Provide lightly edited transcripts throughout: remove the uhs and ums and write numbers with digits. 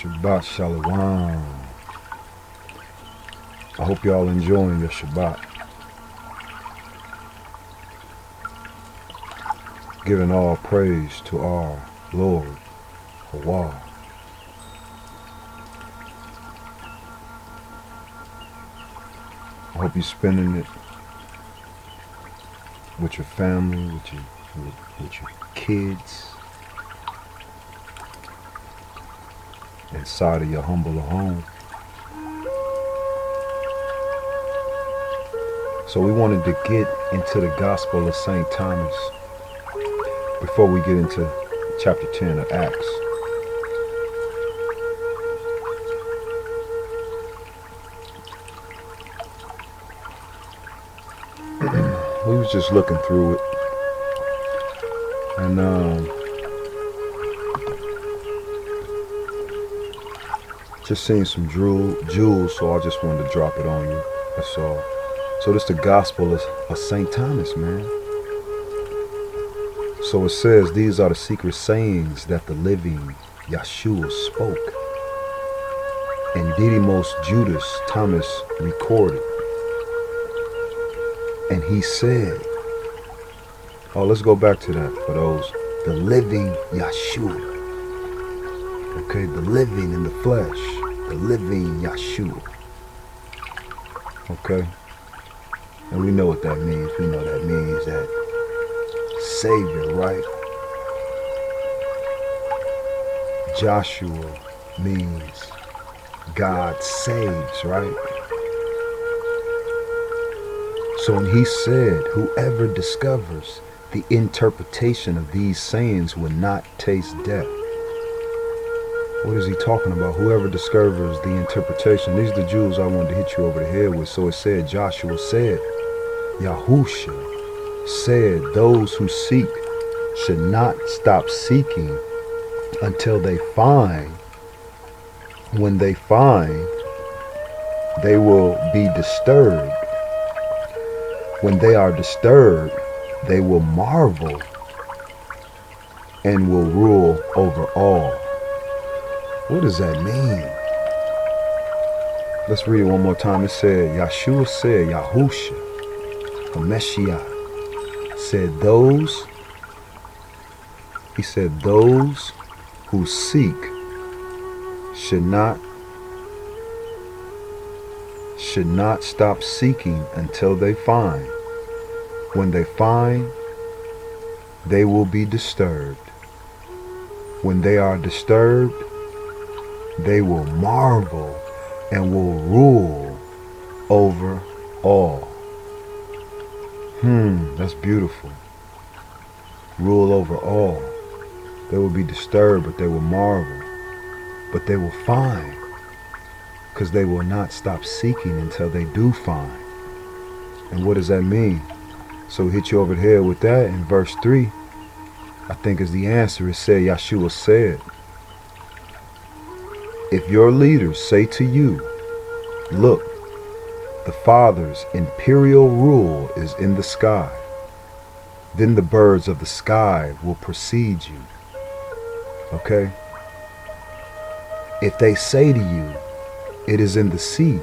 Shabbat Shalom. I hope y'all enjoying your Shabbat. Giving all praise to our Lord, Hawa. I hope you're spending it with your family, with your kids, inside of your humble home. So we wanted to get into the Gospel of St. Thomas before we get into chapter 10 of Acts. We was just looking through it, and just seeing some jewels, so I just wanted to drop it on you. That's all. So this is the Gospel of St. Thomas, man. So it says, these are the secret sayings that the living Yeshua spoke, and Didymos Judas Thomas recorded. And he said, oh, let's go back to that for those. The living Yeshua. Okay, the living in the flesh. The living Yeshua. Okay? And we know what that means. We know that means that Savior, right? Joshua means God saves, right? So when he said, whoever discovers the interpretation of these sayings will not taste death. What is he talking about? Whoever discovers the interpretation. These are the jewels I wanted to hit you over the head with. So it said, Joshua said, Yahusha said, those who seek should not stop seeking until they find. When they find, they will be disturbed. When they are disturbed, they will marvel and will rule over all. What does that mean? Let's read it one more time. It said, Yeshua said, Yahusha, the Messiah, said those who seek should not stop seeking until they find. When they find, they will be disturbed. When they are disturbed, they will marvel and will rule over all. That's beautiful. Rule over all. They will be disturbed, but they will marvel. But they will find. Because they will not stop seeking until they do find. And what does that mean? So hit you over the head with that in verse 3. I think is the answer. It said, Yeshua said, if your leaders say to you, look, the Father's imperial rule is in the sky, then the birds of the sky will precede you. Okay? If they say to you, it is in the sea,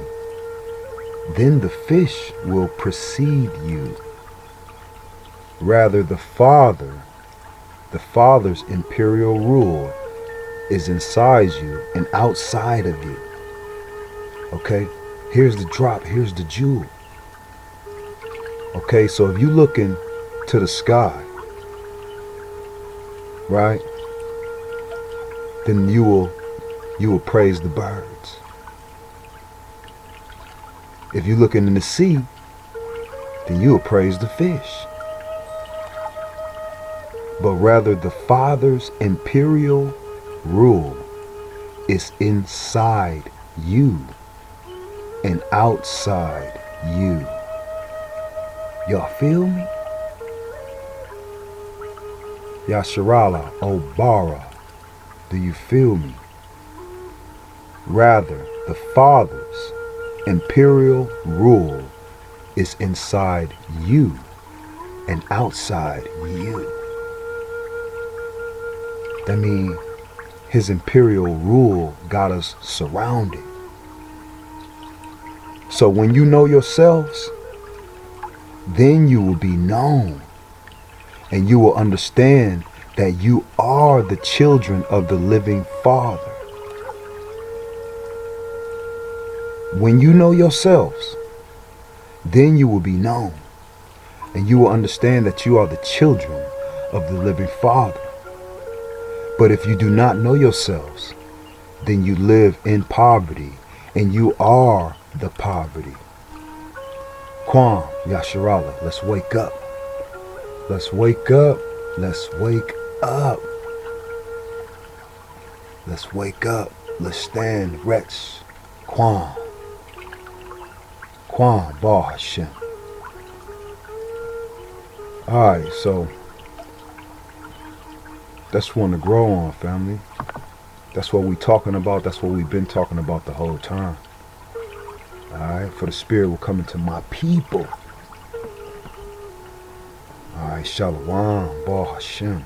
then the fish will precede you. Rather, the Father's imperial rule is inside you and outside of you. Okay? Here's the drop. Here's the jewel. Okay, so if you look into the sky, right, then you will praise the birds. If you're looking in the sea, then you will praise the fish. But rather, the Father's imperial rule is inside you and outside you. Y'all feel me? Yasharala Obara, do you feel me? Rather, the Father's imperial rule is inside you and outside you. That means His imperial rule got us surrounded. So when you know yourselves, then you will be known, and you will understand that you are the children of the living Father. When you know yourselves, then you will be known, and you will understand that you are the children of the living Father. But if you do not know yourselves, then you live in poverty, and you are the poverty. Kwam, Yasharala, let's wake up. Let's wake up. Let's wake up. Let's wake up. Let's stand Rex. Kwam. Kwam, Ba Hashem. Alright, so that's one to grow on, family. That's what we talking about. That's what we've been talking about the whole time. Alright, for the spirit will come into my people. Alright, Shalom, Ba Hashem.